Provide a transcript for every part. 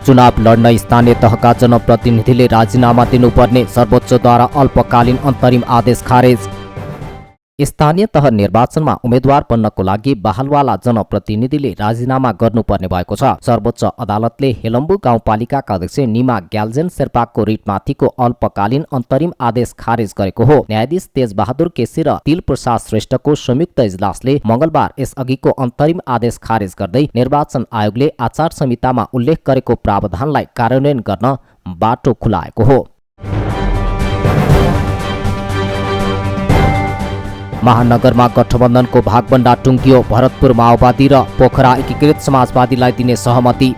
चुनाव लड्न स्थानीय तहका जनप्रतिनिधिले राजीनामा दिनुपर्ने सर्वोच्चद्वारा अल्पकालीन अन्तरिम आदेश खारेज। स्थानीय तह निर्वाचनमा उम्मेद्वार बन्नको लागि बहालवाला जनप्रतिनिधिले राजीनामा गर्नुपर्ने भएको छ। सर्वोच्च अदालतले हेलम्बु गाउँपालिकाका अध्यक्ष निमा ग्याल्जेन शेर्पाको रिटमाथिको अल्पकालीन अन्तरिम आदेश खारेज गरेको हो। न्यायाधीश तेजबहादुर केसी र तिलप्रसाद श्रेष्ठको संयुक्त इजलासले मंगलबार यसअघिको अन्तरिम आदेश खारेज गर्दै निर्वाचन आयोगले आचार संहितामा उल्लेख गरेको प्रावधानलाई कार्यान्वयन गर्न बाटो खुलाएको हो। महानगरमा गठबन्धनको भागबण्डा टुङ्गियो। भरतपुर माओवादी र पोखरा एकीकृत समाजवादीलाई दिने सहमति।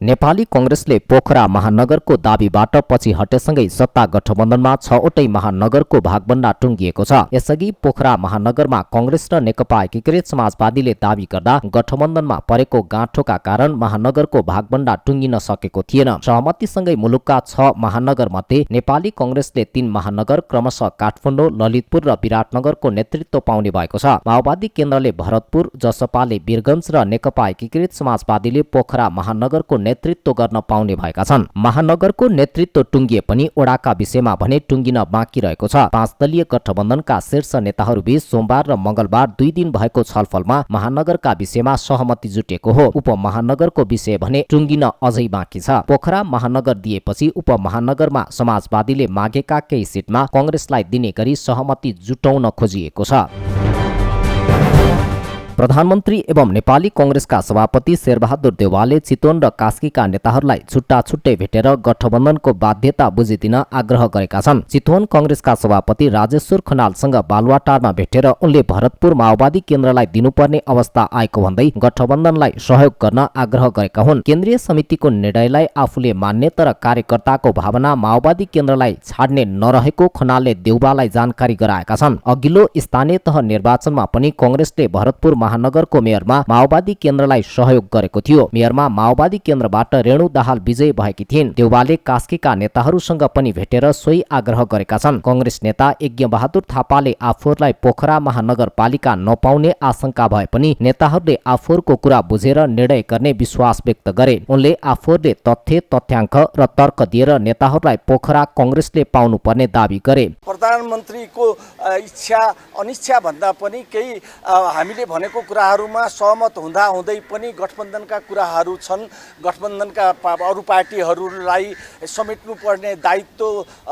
नेपाली कांग्रेसले पोखरा महानगरको दाबीबाट पछि हटेसँगै सत्ता गठबन्धनमा 6वटै महानगरको भागबण्डा टुङ्गिएको छ। यसअघि पोखरा महानगरमा कांग्रेस र नेकपा एकीकृत समाजवादीले दाबी गर्दा गठबन्धनमा परेको गाँठोका कारण महानगरको भागबण्डा टुङ्गिन सकेको थिएन। सहमतिसँगै मुलुकका 6 महानगर मध्ये नेपाली कांग्रेसले 3 महानगर क्रमशः काठमाडौँ, ललितपुर र विराटनगरको नेतृत्व पाउने भएको छ। माओवादी केन्द्रले भरतपुर, जसपाले वीरगञ्ज र नेकपा एकीकृत समाजवादीले पोखरा महानगरको नेतृत्व गर्न पाउने भएका छन्। महानगरको नेतृत्व टुङ्गिए पनि ओडाका विषयमा भने टुङ्गिन बाँकी रहेको छ। 5 दलीय गठबन्धनका शीर्ष नेताहरूबीच सोमबार र मंगलबार 2 दिन भएको छलफलमा महानगरका विषयमा सहमति जुटेको हो। उपमहानगरको विषय भने टुङ्गिन अझै बाँकी छ। पोखरा महानगर दिएपछि उपमहानगरमा समाजवादीले मागेका केही सिटमा कांग्रेसलाई दिने गरी सहमति जुटाउन खोजिएको छ। प्रधानमन्त्री एवं नेपाली कांग्रेसका सभापति शेरबहादुर देउवाले चितवन र कास्कीका नेताहरूलाई छुट्टा छुट्टै भेटेर गठबन्धनको बाध्यता बुझिदिन आग्रह गरेका छन्। चितवन कांग्रेसका सभापति राजेश्वर खनालसँग बालुवाटारमा भेटेर उनले भरतपुर माओवादी केन्द्रलाई दिनुपर्ने अवस्था आएको भन्दै गठबन्धनलाई सहयोग गर्न आग्रह गरेका हुन्। केन्द्रीय समितिको निर्णयलाई आफूले मान्ने तर कार्यकर्ताको भावना माओवादी केन्द्रलाई छाड्ने नरहेको खनालले देउवालाई जानकारी गराएका छन्। अघिल्लो स्थानीय तह निर्वाचनमा पनि कांग्रेसले भरतपुर महानगरको मेयरमा माओवादी केन्द्रलाई सहयोग गरेको थियो। मेयरमा माओवादी केन्द्रबाट रेणु दाहाल विजयी भएकी थिइन्। देउवाले कास्कीका नेताहरूसँग पनि भेटेर सोही आग्रह गरेका छन्। कांग्रेस नेता यज्ञबहादुर थापाले आफूहरूलाई पोखरा महानगरपालिका नपाउने आशंका भए पनि नेताहरूले आफूहरूको कुरा बुझेर निर्णय गर्ने विश्वास व्यक्त गरे। उनले आफूहरूले तथ्य, तथ्याङ्क र तर्क दिएर नेताहरूलाई पोखरा कांग्रेसले पाउनुपर्ने दावी गरे। प्रधानमन्त्रीको इच्छा अनिच्छा भन्दा पनि केही हामीले भनेको कुराहरूमा सहमत हुँदा हुँदै पनि गठबन्धनका कुराहरू छन्। गठबन्धनका अरू पार्टीहरूलाई समेट्नुपर्ने दायित्व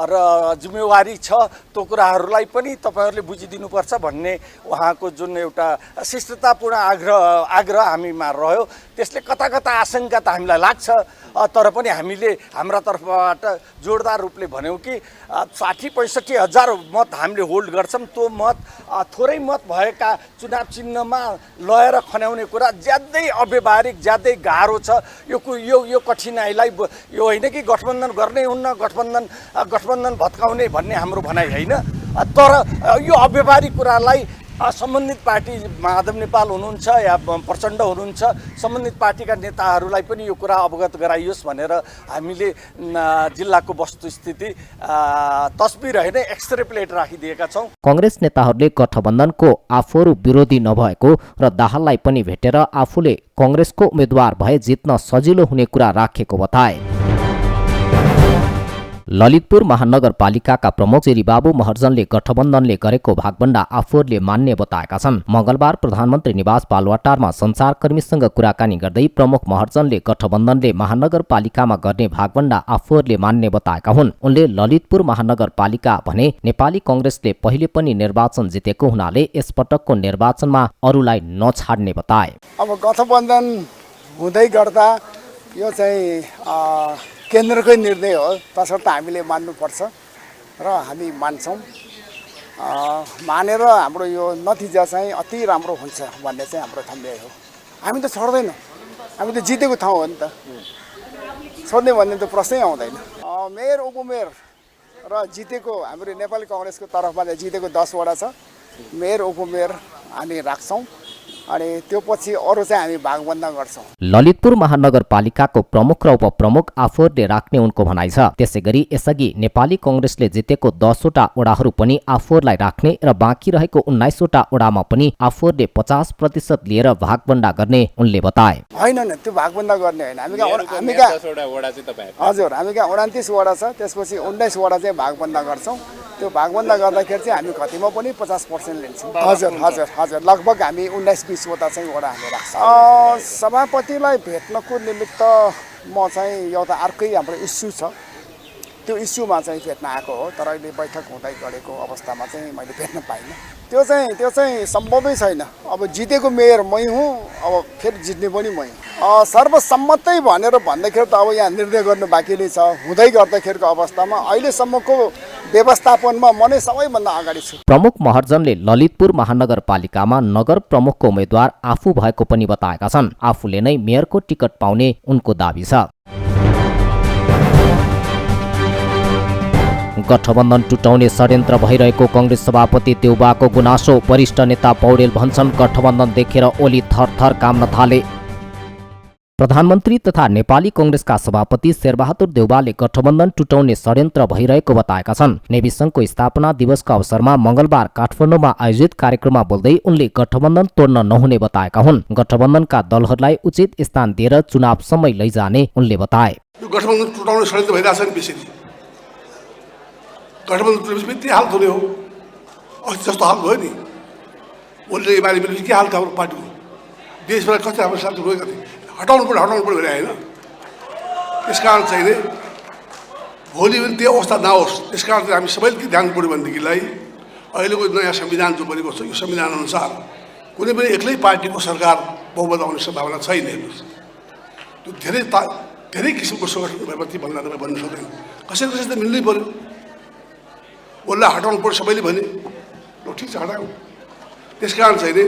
र जिम्मेवारी छ। त्यो कुराहरूलाई पनि तपाईहरूले बुझिदिनुपर्छ भन्ने उहाँको जुन एउटा शिष्टतापूर्ण आग्रह हामीमा रह्यो। त्यसले कता कता आशंका त हामीलाई लाग्छ, तर पनि हामीले हाम्रा तर्फबाट जोडदार रूपले भन्यौँ कि 60-65 हजार मत हामीले होल्ड गर्छौँ। त्यो मत थोरै मत भएका चुनाव चिन्हमा लएर खन्याउने कुरा ज्यादै अव्यावहारिक, ज्यादै गाह्रो छ। यो कठिनाइलाई यो होइन कि गठबन्धन गर्नै हुन्न, गठबन्धन भत्काउने भन्ने हाम्रो भनाइ होइन। तर यो अव्यावहारिक कुरालाई सम्बन्धित पार्टी माधव नेपाल हुनुहुन्छ या प्रचण्ड हुनुहुन्छ, सम्बन्धित पार्टीका नेताहरूलाई पनि यो कुरा अवगत गराइयोस् भनेर हामीले जिल्लाको वस्तुस्थिति तस्बिर होइन एक्सट्राप्लेट राखिदिएका छौँ। कांग्रेस नेताहरूले गठबन्धनको आफूहरू विरोधी नभएको र दाहाललाई पनि भेटेर आफूले कांग्रेसको उम्मेद्वार भए जित्न सजिलो हुने कुरा राखेको बताए। ललितपुर महानगरपालिकाका प्रमुख चेरीबाबु महर्जनले गठबन्धनले गरेको भागबण्डा आफूहरूले मान्ने बताएका छन्। मंगलबार प्रधानमन्त्री निवास बालुवाटारमा सञ्चारकर्मीसँग कुराकानी गर्दै प्रमुख महर्जनले गठबन्धनले महानगरपालिकामा गर्ने भागबण्डा आफूहरूले मान्ने बताएका हुन्। उनले ललितपुर महानगरपालिका भने नेपाली कांग्रेसले पहिले पनि निर्वाचन जितेको हुनाले यसपटकको निर्वाचनमा अरूलाई नछाड्ने बताए। अब गठबन्धन हुँदै गर्दा यो चाहिँ केन्द्रकै निर्णय हो, तसर्थ हामीले मान्नुपर्छ र हामी मान्छौँ। मानेर हाम्रो यो नतिजा चाहिँ अति राम्रो हुन्छ भन्ने चाहिँ हाम्रो ठम्याइ हो। हामी त छोड्दैनौँ, हामी त जितेको ठाउँ हो नि त, छोड्ने भन्ने त प्रश्नै आउँदैन। मेयर, उपमेयर र जितेको हाम्रो नेपाली कांग्रेसको तर्फबाट जितेको 10 वटा छ। मेयर, उपमेयर हामी राख्छौँ। अनि त्यो पछि अरू चाहिँ हामी भागबन्दा गर्छौँ। ललितपुर महानगरपालिकाको प्रमुख र उपप्रमुख आफूहरूले राख्ने उनको भनाइ छ। त्यसैगरी यसअघि नेपाली कङ्ग्रेसले जितेको 10वटा वडाहरू पनि आफूहरूलाई राख्ने र बाँकी रहेको 19वटा वडामा पनि आफूहरूले 50% लिएर भागबन्डा गर्ने उनले बताए। होइन त्यो भागबन्दा गर्ने होइन, हामी कहाँ हजुर हामी कहाँ 29 वडा छ, त्यसपछि 19 वडा चाहिँ भागबन्दा गर्छौँ। त्यो भागबन्दा गर्दाखेरि चाहिँ हामी कतिमा पनि 50% लिन्छौँ। हजुर हजुर हजुर लगभग हामी 19-20 वटा चाहिँ वडा हामी राख्छौँ। सभापतिलाई भेट्नको निमित्त म चाहिँ एउटा अर्कै हाम्रो इस्यु छ, त्यो इस्युमा चाहिँ भेट्न आएको हो। तर अहिले बैठक हुँदै गरेको अवस्थामा चाहिँ मैले भेट्न पाइनँ। त्यो चाहिँ सम्भवै छैन। अब जितेको मेयर मै हुँ, अब फेरि जित्ने पनि मै हुँ। सर्वसम्मतै भनेर भन्दाखेरि त अब यहाँ निर्णय गर्नु बाँकी नै छ। हुँदै गर्दाखेरिको अवस्थामा अहिलेसम्मको व्यवस्थापनमा म नै सबैभन्दा अगाडि छु। प्रमुख महर्जनले ललितपुर महानगरपालिकामा नगर प्रमुखको उम्मेद्वार आफू भएको पनि बताएका छन्। आफूले नै मेयरको टिकट पाउने उनको दाबी छ। गठबन्धन टुटाउने षड्यन्त्र भइरहेको कङ्ग्रेस सभापति देउबाको गुनासो। वरिष्ठ नेता पौडेल भन्छन् गठबन्धन देखेर ओली थरथर काम्न थाले। प्रधानमन्त्री तथा नेपाली कङ्ग्रेसका सभापति शेरबहादुर देउबाले गठबन्धन टुटाउने षड्यन्त्र भइरहेको बताएका छन्। नेवी सङ्घको स्थापना दिवसको अवसरमा मङ्गलबार काठमाडौँमा आयोजित कार्यक्रममा बोल्दै उनले गठबन्धन तोड्न नहुने बताएका हुन्। गठबन्धनका दलहरूलाई उचित स्थान दिएर चुनावसम्म लैजाने उनले बताए। गठबन्धन टुटाउने षड्यन्त्र भइरहेछ नि बेसी। गठबन्धन त्यही हाल हुने हो। अस्ति जस्तो हाल भयो नि, ओलीले एमाले मिलेपछि के हाल थियो हाम्रो पार्टीको। देशभर कति हाम्रो साथी रोएका थिए, हटाउनु पर्यो भने होइन। त्यस कारण चाहिँ नि भोलि पनि त्यो अवस्था नहोस्, त्यस कारण चाहिँ हामी सबैले के ध्यान पऱ्यो भनेदेखिलाई अहिलेको नयाँ संविधान जो बनेको छ, यो संविधान अनुसार कुनै पनि एक्लै पार्टीको सरकार बहुमत आउने सम्भावना छैन। हेर्नुहोस्, त्यो धेरै किसिमको सङ्गठन भएपछि भन्नु सक्दैन। कसै त मिल्नै पऱ्यो। उसलाई हटाउनु पर्यो सबैले भने, ल ठिक छ हटाऊ। त्यस कारण चाहिँ नि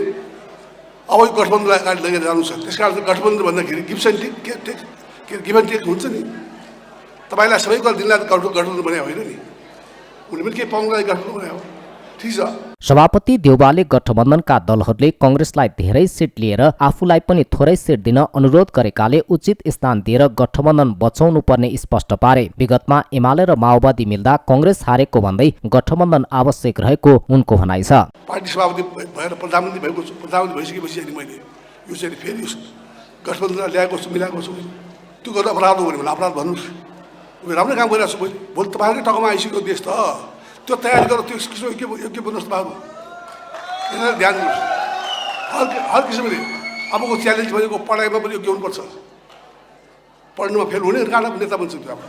अब यो गठबन्धनलाई अगाडि लगेर जानु छ। त्यस कारण चाहिँ गठबन्धन भन्दाखेरि गिभ एन्ड टेक हुन्छ नि। तपाईँलाई सबैको दिनलाई गठबन्धन बनायो होइन नि, उनले पनि केही पाउनुलाई गठबन्धन बनायो। ठिक छ। सभापति देउबाले गठबन्धनका दलहरूले कङ्ग्रेसलाई धेरै सिट लिएर आफूलाई पनि थोरै सिट दिन अनुरोध गरेकाले उचित स्थान दिएर गठबन्धन बचाउनु पर्ने स्पष्ट पारे। विगतमा एमाले र माओवादी मिल्दा कङ्ग्रेस हारेको भन्दै गठबन्धन आवश्यक रहेको उनको भनाइ छ। पार्टी सभापति भएर प्रधानमन्त्री भएको छु, प्रधानमन्त्री भइसकेपछि अनि मैले यो चाहिँ फेरि गठबन्धन ल्याएको छु, मिलाएको छु। त्यो गर्दा अपराध हो भने मलाई अपराध भन्नुहोस्। राम्रो काम गरिरहेको छु मैले। भोलि तपाईँहरूकै टकमा आइसक्यो देश त, त्यो तयारी गरेर त्यो के भन्नुहोस् तपाईँहरू, यसलाई ध्यान दिनुहोस्। हर किसिमले अबको च्यालेन्ज भनेको पढाइमा पनि योग्य हुनुपर्छ। पढ्नुमा फेल हुने कारण नेता बन्छ। त्यो अब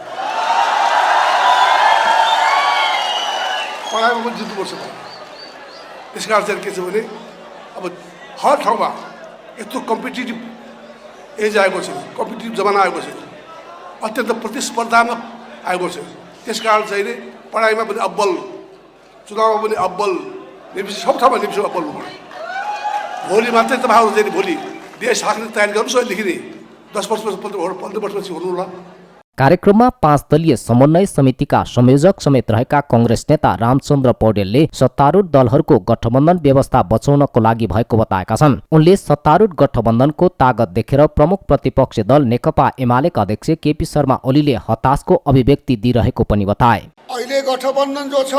पढाइमा पनि जित्नुपर्छ। त्यस कारण चाहिँ के छ भने अब हर ठाउँमा यत्रो कम्पिटिटिभ एज आएको छ, कम्पिटिटिभ जमाना आएको छ, अत्यन्त प्रतिस्पर्धामा आएको छ। त्यस कारण चाहिँ नि पढाइमा पनि अब्बल, चुनावमा पनि अब्बल, सब ठाउँमा नेप्सी अब्बल हुनु पऱ्यो। भोलि मात्रै तपाईँहरू चाहिँ भोलि देश हाँक्ने तयारी गर्नुहोस्। अहिले लेखिने 10 वर्षपछि 15 वर्षपछि हुनु होला। कार्यक्रममा 5 दलीय समन्वय समितिका संयोजक समेत रहेका कङ्ग्रेस नेता रामचन्द्र पौडेलले सत्तारूढ दलहरूको गठबन्धन व्यवस्था बचाउनको लागि भएको बताएका छन्। उनले सत्तारूढ गठबन्धनको तागत देखेर प्रमुख प्रतिपक्षी दल नेकपा एमालेका अध्यक्ष केपी शर्मा ओलीले हताशको अभिव्यक्ति दिइरहेको पनि बताए। अहिले गठबन्धन जो छ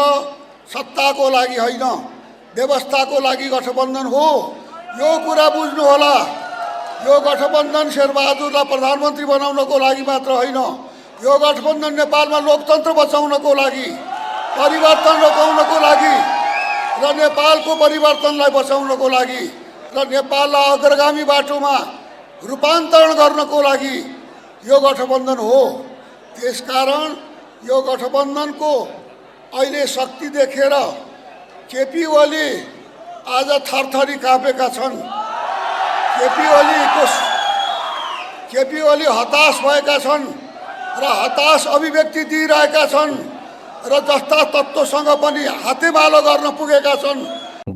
सत्ताको लागि होइन, व्यवस्थाको लागि गठबन्धन हो। यो कुरा बुझ्नु होला। यो गठबन्धन शेरबहादुरलाई प्रधानमन्त्री बनाउनको लागि मात्र होइन, यो गठबन्धन नेपालमा लोकतन्त्र बचाउनको लागि, परिवर्तन रोकाउनको लागि र नेपालको परिवर्तनलाई बचाउनको लागि र नेपाललाई अग्रगामी बाटोमा रूपान्तरण गर्नको लागि यो गठबन्धन हो। त्यसकारण यो गठबन्धनको अहिले शक्ति देखेर केपी ओली आज थरथरी कापेका छन्। केपी ओली हताश भएका छन् र हताश अभिव्यक्ति दिइरहेका छन् र जस्ता तत्त्वसँग पनि हातेमालो गर्न पुगेका छन्।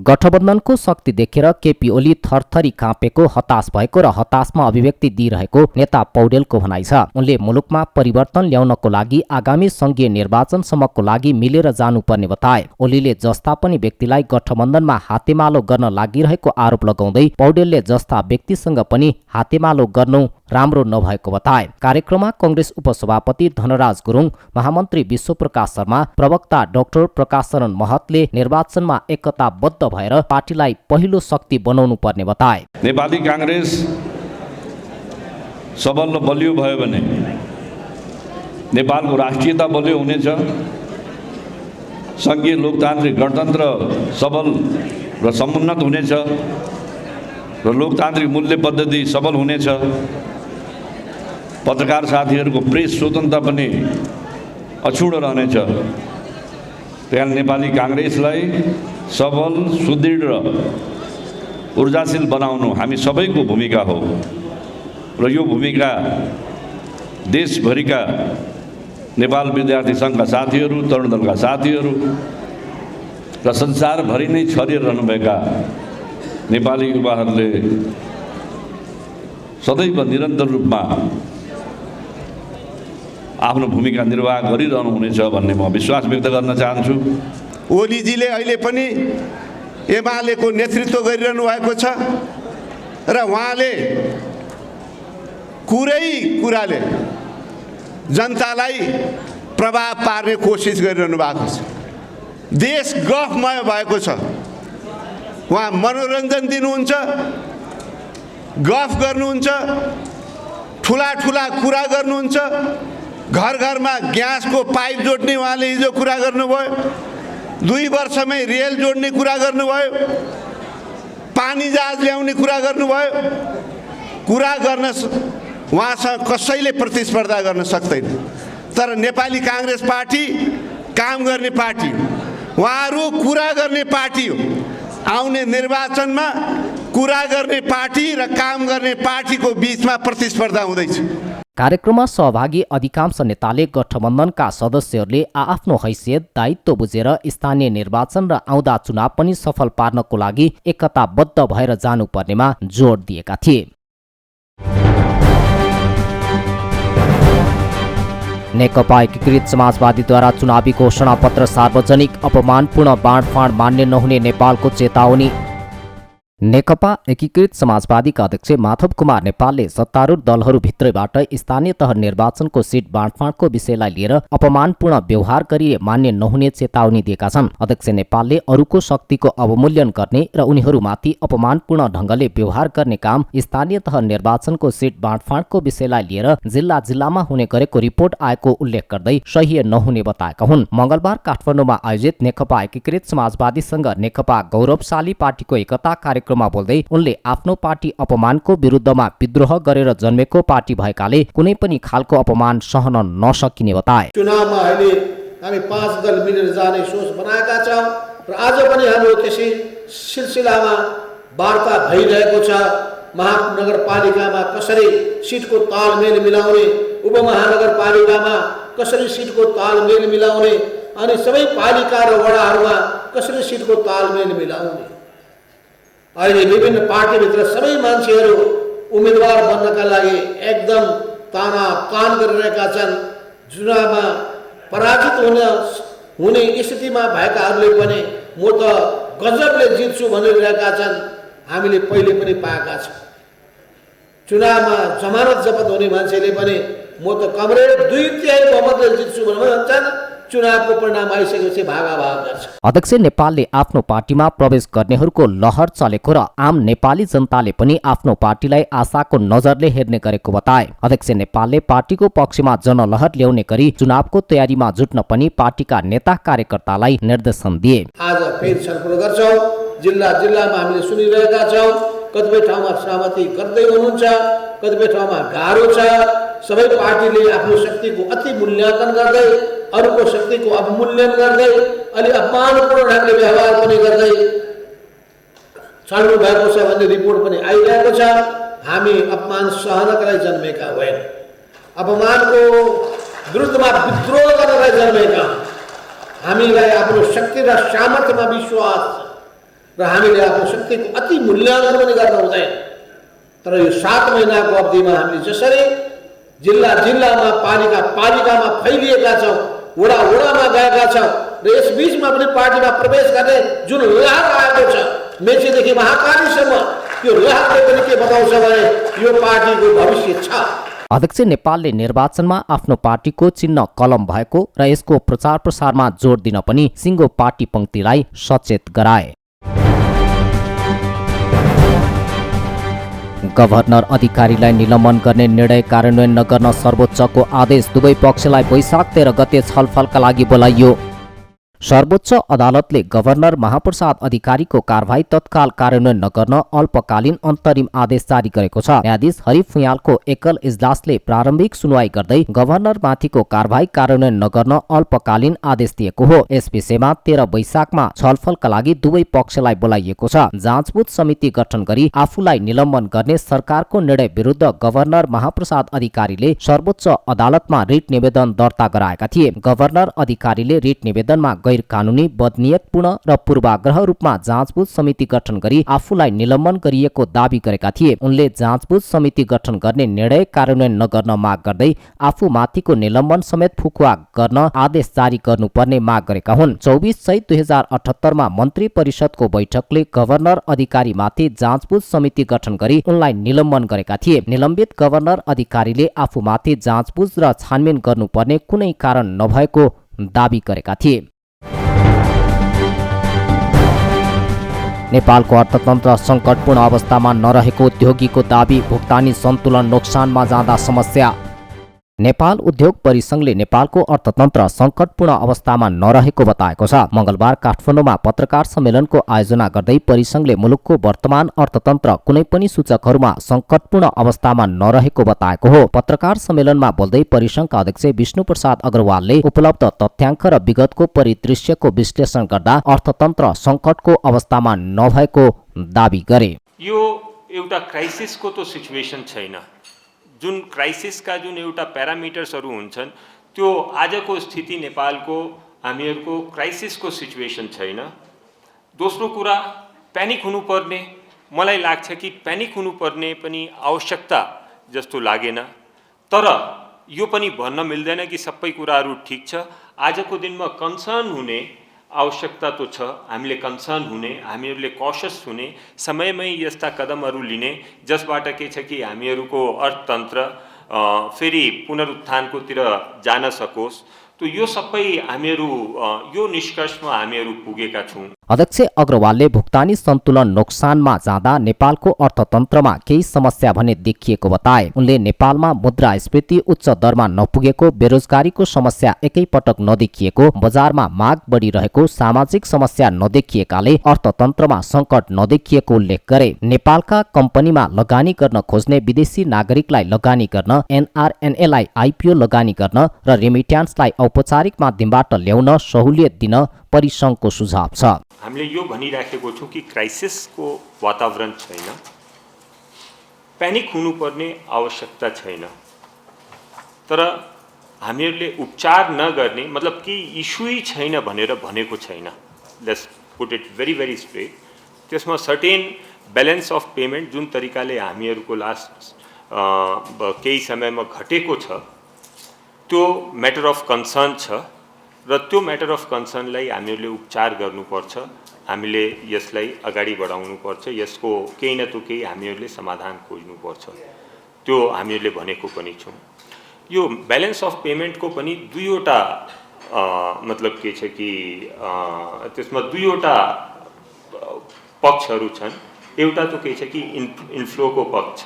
गठबन्धनको शक्ति देखेर केपी ओली थरथरी काँपेको, हताश भएको र हताशमा अभिव्यक्ति दिइरहेको नेता पौडेलको भनाइ छ। उनले मुलुकमा परिवर्तन ल्याउनको लागि आगामी संघीय निर्वाचनसम्मको लागि मिलेर जानुपर्ने बताए। ओलीले जस्ता पनि व्यक्तिलाई गठबन्धनमा हातेमालो गर्न लागिरहेको आरोप लगाउँदै पौडेलले जस्ता व्यक्तिसँग पनि हातेमालो गर्नु राम्रो नभएको बताए। कार्यक्रममा कंग्रेस उपसभापति धनराज गुरुङ, महामन्त्री विश्वप्रकाश शर्मा, प्रवक्ता डाक्टर प्रकाश शरण महतले निर्वाचनमा एकताबद्ध भएर पार्टीलाई पहिलो शक्ति बनाउनु पर्ने बताए। नेपाली कांग्रेस सबल र बलियो भयो भने नेपालको राष्ट्रियता बलियो हुनेछ, संघीय लोकतान्त्रिक गणतन्त्र सबल र समुन्नत हुनेछ र लोकतान्त्रिक मूल्य पद्धति सबल हुनेछ। पत्रकार साथीहरूको प्रेस स्वतन्त्रता पनि अछुडो रहनेछ। त्यहाँ नेपाली कांग्रेसलाई सबल, सुदृढ र ऊर्जाशील बनाउनु हामी सबैको भूमिका हो र यो भूमिका देशभरिका नेपाल विद्यार्थी सङ्घका साथीहरू, तरुण दलका साथीहरू र संसारभरि नै छरिरहनुभएका नेपाली युवाहरूले सदैव निरन्तर रूपमा आफ्नो भूमिका निर्वाह गरिरहनु हुनेछ भन्ने म विश्वास व्यक्त गर्न चाहन्छु। ओलीजीले अहिले पनि एमालेको नेतृत्व गरिरहनु भएको छ र उहाँले कुराले जनतालाई प्रभाव पार्ने कोसिस गरिरहनु भएको छ। देश गफमय भएको छ। उहाँ मनोरञ्जन दिनुहुन्छ, गफ गर्नुहुन्छ, ठुला कुरा गर्नुहुन्छ। घर घरमा ग्यासको पाइप जोड्ने उहाँले हिजो कुरा गर्नुभयो। 2 वर्षमै रेल जोड्ने कुरा गर्नुभयो। पानी जहाज ल्याउने कुरा गर्नुभयो। कुरा गर्न उहाँसँग कसैले प्रतिस्पर्धा गर्न सक्दैन। तर नेपाली कांग्रेस पार्टी काम गर्ने पार्टी हो। उहाँहरू कुरा गर्ने पार्टी हो। आउने निर्वाचनमा कुरा गर्ने पार्टी र काम गर्ने पार्टीको बीचमा प्रतिस्पर्धा हुँदैछ। कार्यक्रममा सहभागी अधिकांश नेताले गठबन्धनका सदस्यहरूले आआफ्नो हैसियत, दायित्व बुझेर स्थानीय निर्वाचन र आउँदा चुनाव पनि सफल पार्नको लागि एकताबद्ध भएर जानुपर्नेमा जोड दिएका थिए। नेकपा एकीकृत समाजवादीद्वारा चुनावी घोषणा पत्र सार्वजनिक, अपमानपूर्ण बाँडफाँड मान्य नहुने नेपालको चेतावनी। नेकपा एकीकृत समाजवादीका अध्यक्ष माधव कुमार नेपालले सत्तारूढ दलहरूभित्रैबाट स्थानीय तह निर्वाचनको सिट बाँडफाँडको विषयलाई लिएर अपमानपूर्ण व्यवहार गरी मान्य नहुने चेतावनी दिएका छन्। अध्यक्ष नेपालले अरूको शक्तिको अवमूल्यन गर्ने र उनीहरूमाथि अपमानपूर्ण ढंगले व्यवहार गर्ने काम स्थानीय तह निर्वाचनको सिट बाँडफाँडको विषयलाई लिएर जिल्ला जिल्लामा हुने गरेको रिपोर्ट आएको उल्लेख गर्दै सह्य नहुने बताएका हुन्। मंगलबार काठमाडौँमा आयोजित नेकपा एकीकृत समाजवादीसँग नेकपा गौरवशाली पार्टीको एकता कार्यक्रममा बोल्दै उनले आफ्नो पार्टी अपमानको विरुद्धमा विद्रोह गरेर जन्मेको पार्टी भएकाले कुनै पनि खालको अपमान सहन नसकिने बताए। चुनावमा अहिले हामी 5 दल मिलेर जाने सोच बनाएका छौं र आज पनि हाम्रो त्यसै सिलसिलामा वार्ता भइरहेको छ। महानगरपालिकामा कसरी सिटको तालमेल मिलाउने, उपमहानगरपालिकामा कसरी सिटको तालमेल मिलाउने अनि सबै पालिका र वडाहरूमा कसरी सिटको तालमेल मिलाउने। अहिले विभिन्न पार्टीभित्र सबै मान्छेहरू उम्मेदवार बन्नका लागि एकदम तानातान गरिरहेका छन्। चुनावमा पराजित हुने स्थितिमा भएकाहरूले पनि म त गजबले जित्छु भनिरहेका छन्। हामीले पहिले पनि पाएका छौँ। चुनावमा जमानत जफत हुने मान्छेले पनि म त कमरेड 2/3 बहुमतले जित्छु भन्छन्। चुनावको परिणाम आइसकेपछि भागाभाग गर्छ। अध्यक्ष नेपालले आफ्नो पार्टीमा प्रवेश गर्नेहरूको लहर चलेको र आम नेपाली जनताले पनि आफ्नो पार्टीलाई आशाको नजरले हेर्ने गरेको बताए। अध्यक्ष नेपालले पार्टीको पक्षमा जनलहर ल्याउने गरी चुनावको तयारीमा जुट्न पनि पार्टीका नेता कार्यकर्तालाई निर्देशन दिए। आज फेरि छलफल गर्छौं। जिल्ला जिल्लामा हामीले सुनिरहेका छौं। कतिपय ठाउँमा सहमति गर्दै हुनुहुन्छ, कतिपय ठाउँमा गाह्रो छ। सबै पार्टीले आफ्नो शक्तिको अति मूल्याङ्कन गर्दै, अरूको शक्तिको अवमूल्यन गर्दै, अलि अपमानपूर्ण ढङ्गले व्यवहार पनि गर्दै चल्नु भएको छ भन्ने रिपोर्ट पनि आइरहेको छ। हामी अपमान सहनका लागि जन्मेका होइन, अपमानको विरुद्धमा विद्रोह गर्नलाई जन्मेका। हामीलाई आफ्नो शक्ति र सामर्थ्यमा विश्वास छ। र हामीले आफ्नो शक्तिको अति मूल्याङ्कन पनि गर्न हुँदैन। तर यो 7 महिनाको अवधिमा हामीले जसरी जिल्लामा पालिकामा फैलिएका छौँ, वडामा गएका छौँ र यस बीचमा पनि पार्टीमा प्रवेश गर्ने जुन लहर आएको छ मेचीदेखि महाकालीसम्म, त्यो लहरले पनि के बताउँछ भने यो पार्टीको भविष्य छ। अध्यक्ष नेपालले निर्वाचनमा आफ्नो पार्टीको चिन्ह कलम भएको र यसको प्रचार प्रसारमा जोड दिन पनि सिङ्गो पार्टी पंक्तिलाई सचेत गराए। गभर्नर अधिकारीलाई निलम्बन गर्ने निर्णय कार्यान्वयन नगर्न सर्वोच्चको आदेश, दुवै पक्षलाई वैशाख 13 गते छलफलका लागि बोलाइयो। सर्वोच्च अदालतले गभर्नर महाप्रसाद अधिकारीको कारबाही तत्काल कार्यान्वयन नगर्न अल्पकालीन अन्तरिम आदेश जारी गरेको छ। न्यायाधीश हरि फुयालको एकल इजलासले प्रारम्भिक सुनवाई गर्दै गभर्नरमाथिको कारबाही कार्यान्वयन नगर्न अल्पकालीन आदेश दिएको हो। यस विषयमा 13 वैशाखमा छलफलका लागि दुवै पक्षलाई बोलाइएको छ। जाँचबुझ समिति गठन गरी आफूलाई निलम्बन गर्ने सरकारको निर्णय विरुद्ध गभर्नर महाप्रसाद अधिकारीले सर्वोच्च अदालतमा रिट निवेदन दर्ता गराएका थिए। गभर्नर अधिकारीले रिट निवेदनमा गैर कानूनी, बदनियतपूर्ण र पूर्वाग्रह रूपमा जाँचबुझ समिति गठन गरी आफूलाई निलम्बन गरिएको दावी गरेका थिए। उनले जाँचबुझ समिति गठन गर्ने निर्णय कार्यान्वयन नगर्न माग गर्दै आफूमाथिको निलम्बन समेत फुकुवा गर्न आदेश जारी गर्नुपर्ने माग गरेका हुन्। 24 चैत 2078 मा मन्त्री परिषदको बैठकले गभर्नर अधिकारीमाथि जाँचबुझ समिति गठन गरी उनलाई निलम्बन गरेका थिए। निलम्बित गभर्नर अधिकारीले आफूमाथि जाँचबुझ र छानबिन गर्नुपर्ने कुनै कारण नभएको दावी गरेका थिए। नेपालको अर्थतन्त्र सङ्कटपूर्ण अवस्थामा नरहेको उद्योगीको दाबी, भुक्तानी सन्तुलन नोक्सानमा जाँदा समस्या। नेपाल उद्योग परिसंघले नेपालको अर्थतन्त्र सङ्कटपूर्ण अवस्थामा नरहेको बताएको छ। मंगलबार काठमाडौँमा पत्रकार सम्मेलनको आयोजना गर्दै परिसंघले मुलुकको वर्तमान अर्थतन्त्र कुनै पनि सूचकहरूमा सङ्कटपूर्ण अवस्थामा नरहेको बताएको हो। पत्रकार सम्मेलनमा बोल्दै परिसंघका अध्यक्ष विष्णुप्रसाद अग्रवालले उपलब्ध तथ्याङ्क र विगतको परिदृश्यको विश्लेषण गर्दा अर्थतन्त्र सङ्कटको अवस्थामा नभएको दावी गरे। यो एउटा क्राइसिसको त सिचुएसन छैन। जुन क्राइसिसका जुन एउटा प्यारामिटर्सहरू हुन्छन् त्यो आजको स्थिति नेपालको हामीहरूको क्राइसिसको सिचुएसन छैन। दोस्रो कुरा, प्यानिक हुनुपर्ने, मलाई लाग्छ कि प्यानिक हुनुपर्ने पनि आवश्यकता जस्तो लागेन। तर यो पनि भन्न मिल्दैन कि सबै कुराहरू ठिक छ। आजको दिनमा कन्सर्न हुने आवश्यकता तो छ। हामीले कन्सर्न हुने, हामीहरूले कसियस हुने, समयमै यस्ता कदमहरू लिने जसबाट के छ कि हामीहरूको अर्थतन्त्र फेरि पुनरुत्थानकोतिर जान सकोस्। तो यो सबै हामीहरू यो निष्कर्षमा हामीहरू पुगेका छौँ। अध्यक्ष अग्रवालले भुक्तानी सन्तुलन नोक्सानमा जाँदा नेपालको अर्थतन्त्रमा केही समस्या भने देखिएको बताए। उनले नेपालमा मुद्रास्फीति उच्च दरमा नपुगेको, बेरोजगारीको समस्या एकैपटक नदेखिएको, बजारमा माग बढिरहेको, सामाजिक समस्या नदेखिएकाले अर्थतन्त्रमा सङ्कट नदेखिएको उल्लेख गरे। नेपालका कम्पनीमा लगानी गर्न खोज्ने विदेशी नागरिकलाई लगानी गर्न, एनआरएनएलाई आइपिओ लगानी गर्न र रेमिट्यान्सलाई औपचारिक माध्यमबाट ल्याउन सहुलियत दिन परिसंघको सुझाव छ। हामीले यो भनिराखेको छौँ कि क्राइसिसको वातावरण छैन, प्यानिक हुनुपर्ने आवश्यकता छैन। तर हामीहरूले उपचार नगर्ने मतलब कि इस्युै छैन भनेर भनेको छैन। Let's put it very very straight. त्यसमा सर्टेन ब्यालेन्स अफ पेमेन्ट जुन तरिकाले हामीहरूको लास्ट केही समयमा घटेको छ त्यो म्याटर अफ कन्सर्न छ र त्यो म्याटर अफ कन्सर्नलाई हामीहरूले उपचार गर्नुपर्छ। हामीले यसलाई अगाडि बढाउनुपर्छ। यसको केही न केही हामीहरूले समाधान खोज्नुपर्छ। त्यो हामीहरूले भनेको पनि छौँ। यो ब्यालेन्स अफ पेमेन्टको पनि दुईवटा मतलब के छ कि त्यसमा दुईवटा पक्षहरू छन्। एउटा त के छ कि इन्फ्लोको पक्ष,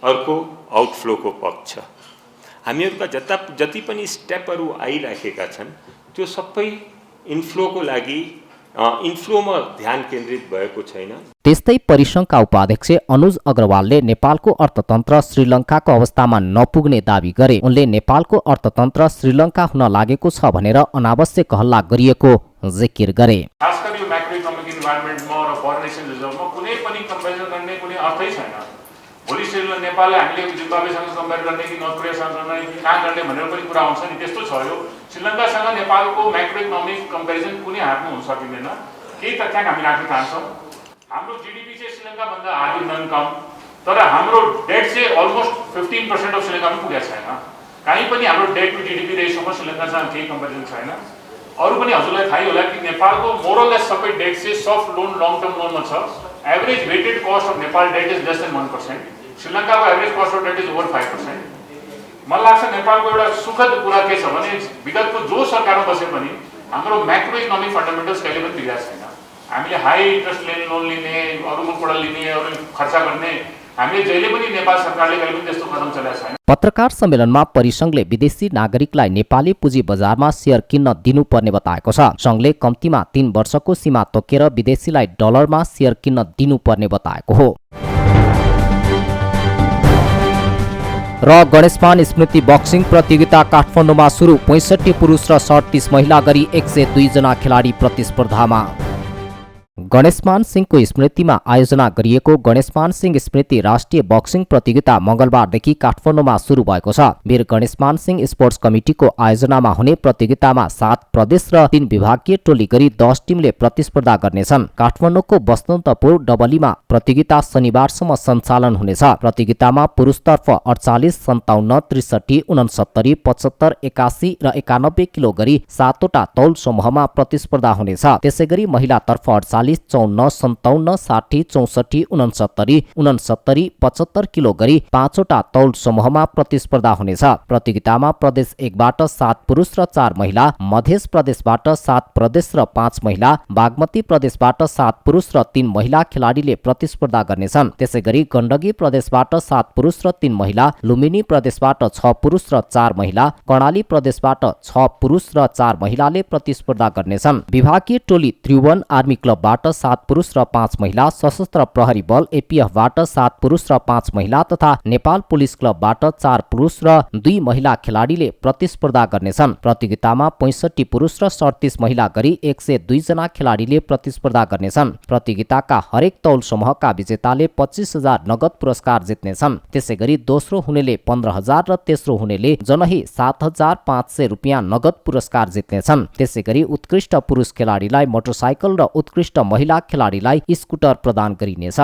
अर्को आउटफ्लोको पक्ष। हामीहरूका जति पनि स्टेपहरू आइराखेका छन् त्यो सबै इन्फ्लोको लागि इन्फ्लोमा ध्यान केन्द्रित भएको छैन। त्यस्तै परिसंघका उपाध्यक्ष अनुज अग्रवालले नेपालको अर्थतन्त्र श्रीलङ्काको अवस्थामा नपुग्ने दावी गरे। उनले नेपालको अर्थतन्त्र श्रीलङ्का हुन लागेको छ भनेर अनावश्यक हल्ला गरिएको जिकिर गरे। खास गरी यो म्याक्रो इकोनोमिक इन्भाइरोमेन्टमा र फरेन एक्सचेन्ज रिजर्भमा कुनै पनि कम्पेरिजन गर्ने कुनै अर्थै छैन। भोलि नेपालले हामीले जिम्बाब्वेसँग कम्पेयर गर्ने कि नर्थ कोरियासँग गर्ने कि कहाँ गर्ने भनेर पनि कुरा आउँछ नि। त्यस्तो छ। यो श्रीलङ्कासँग नेपालको म्याक्रो इकोनोमिक कम्पेरिजन कुनै हातमा हुन सकिँदैन। केही तथ्याङ्क हामी राख्न चाहन्छौँ। हाम्रो जीडीपी चाहिँ श्रीलङ्काभन्दा आधी नन कम, तर हाम्रो डेट चाहिँ अलमोस्ट 15% अफ श्रीलङ्कामा पुगेको छैन। कहीँ पनि हाम्रो डेट टु जीडीपी रेसियोमा श्रीलङ्कासँग केही कम्पेरिजन छैन। अरू पनि हजुरलाई थाहै होला कि नेपालको मोरलेस सबै डेट चाहिँ सफ्ट लोन लङ टर्म लोनमा छ। Average weighted cost of Nepal debt is less than 1%, श्रीलङ्काको average cost of debt is over 5%। मलाई लाग्छ नेपालको एउटा सुखद कुरा के छ भने विगतको जो सरकारमा बसे पनि हाम्रो म्याक्रो इकोनोमिक फन्डामेन्टल्स कहिले पनि बिग्रेको छैन। हामीले हाई इन्ट्रेस्ट लोन लिने, अरू मुलबाट लिने, अरू खर्च गर्ने, हामीले जहिले पनि नेपाल सरकारले कहिले पनि त्यस्तो कदम चलाएको छैन। पत्रकार सम्मेलनमा परिसंघले विदेशी नागरिकलाई नेपाली पुँजी बजारमा शेयर किन्न दिनुपर्ने बताएको छ। संघले कम्तीमा 3 वर्षको सीमा तोकेर विदेशीलाई डलरमा शेयर किन्न दिनुपर्ने बताएको हो। र गणेशमान स्मृति बक्सिङ प्रतियोगिता काठमाडौँमा सुरु। 65 पुरुष र 37 महिला गरी 102 जना खेलाडी प्रतिस्पर्धामा। गणेशमान सिंहको स्मृतिमा आयोजना गरिएको गणेशमान सिंह स्मृति राष्ट्रिय बक्सिङ प्रतियोगिता मंगलबारदेखि काठमाडौँमा सुरु भएको छ। वीर गणेशमान सिंह स्पोर्ट्स कमिटीको आयोजनामा हुने प्रतियोगितामा 7 प्रदेश र 3 विभागीय टोली गरी 10 टिमले प्रतिस्पर्धा गर्नेछन्। काठमाडौँको बसन्तपुर डबलीमा प्रतियोगिता शनिबारसम्म सञ्चालन हुनेछ। प्रतियोगितामा पुरुषतर्फ 48, 57, 63, 69, 75, 81 र 91 किलो गरी 7 वटा तौल समूहमा प्रतिस्पर्धा हुनेछ। त्यसैगरी महिलातर्फ 48, 54, 57, 60, 64, 69, 69, 75 किलो गरी 5 वटा तौल समूहमा प्रतिस्पर्धा हुनेछ। प्रतियोगितामा प्रदेश 1 बाट 7 पुरुष र 4 महिला, मध्य प्रदेशबाट 7 प्रदेश र 5 महिला, बागमती प्रदेशबाट 7 पुरुष र 3 महिला खेलाडीले प्रतिस्पर्धा गर्नेछन्। त्यसैगरी गण्डकी प्रदेशबाट 7 पुरुष र 3 महिला, लुम्बिनी प्रदेशबाट 6 पुरुष र 4 महिला, कर्णाली प्रदेशबाट 6 पुरुष र 4 महिलाले प्रतिस्पर्धा गर्नेछन्। विभागीय टोली त्रिभुवन आर्मी क्लबबाट 7 पुरुष र 5 महिला, सशस्त्र प्रहरी बल एपीएफबाट 7 पुरुष र 5 महिला तथा नेपाल पुलिस क्लबबाट 4 पुरुष र 2 महिला खेलाडीले प्रतिस्पर्धा गर्नेछन्। प्रतियोगितामा 65 पुरुष र 37 महिला गरी 102 जना खेलाडीले प्रतिस्पर्धा गर्नेछन्। प्रतियोगिताका हरेक तौल समूहका विजेताले 25,000 नगद पुरस्कार जित्नेछन्। त्यसैगरी दोस्रो हुनेले 15,000 र तेस्रो हुनेले जनही 7,500 रुपियाँ नगद पुरस्कार जित्नेछन्। त्यसैगरी उत्कृष्ट पुरुष खेलाडीलाई मोटरसाइकल र उत्कृष्ट महिला खेलाडीलाई स्कुटर प्रदान गरिनेछ।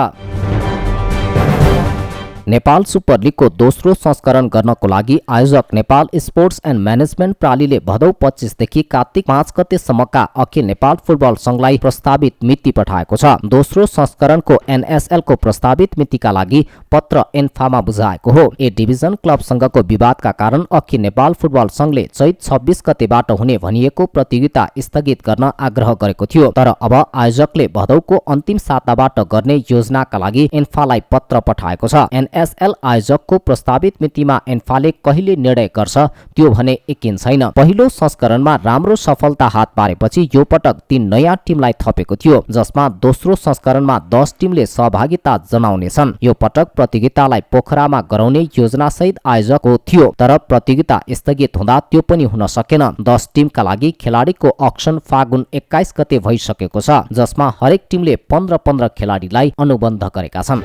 नेपाल सुपर लिगको दोस्रो संस्करण गर्नको लागि आयोजक नेपाल स्पोर्ट्स एन्ड म्यानेजमेन्ट प्रालीले भदौ 25 देखि कार्तिक 5 गतेसम्मका अखिल नेपाल फुटबल संघलाई प्रस्तावित मिति पठाएको छ। दोस्रो संस्करणको एनएसएल को प्रस्तावित मितिका लागि पत्र एन्फामा बुझाएको हो। ए डिभिजन क्लब संघको विवादका कारण अखिल नेपाल फुटबल संघले चैत 26 गतेबाट हुने भनिएको प्रतियोगिता स्थगित गर्न आग्रह गरेको थियो। तर अब आयोजकले भदौको अन्तिम साताबाट गर्ने योजनाका लागि एन्फालाई पत्र पठाएको छ। एनएसएल आयोजकको प्रस्तावित मितिमा एन्फाले कहिले निर्णय गर्छ त्यो भने यकिन छैन। पहिलो संस्करणमा राम्रो सफलता हात पारेपछि यो पटक 3 नयाँ टिमलाई थपेको थियो, जसमा दोस्रो संस्करणमा 10 टिमले सहभागिता जनाउनेछन्। यो पटक प्रतियोगितालाई पोखरामा गराउने योजना सहित आयोजकको थियो, तर प्रतियोगिता स्थगित हुँदा त्यो पनि हुन सकेन। 10 टिमका लागि खेलाडीको अक्सन फागुन 21 गते भइसकेको छ, जसमा हरेक टिमले 15-15 खेलाडीलाई अनुबन्ध गरेका छन्।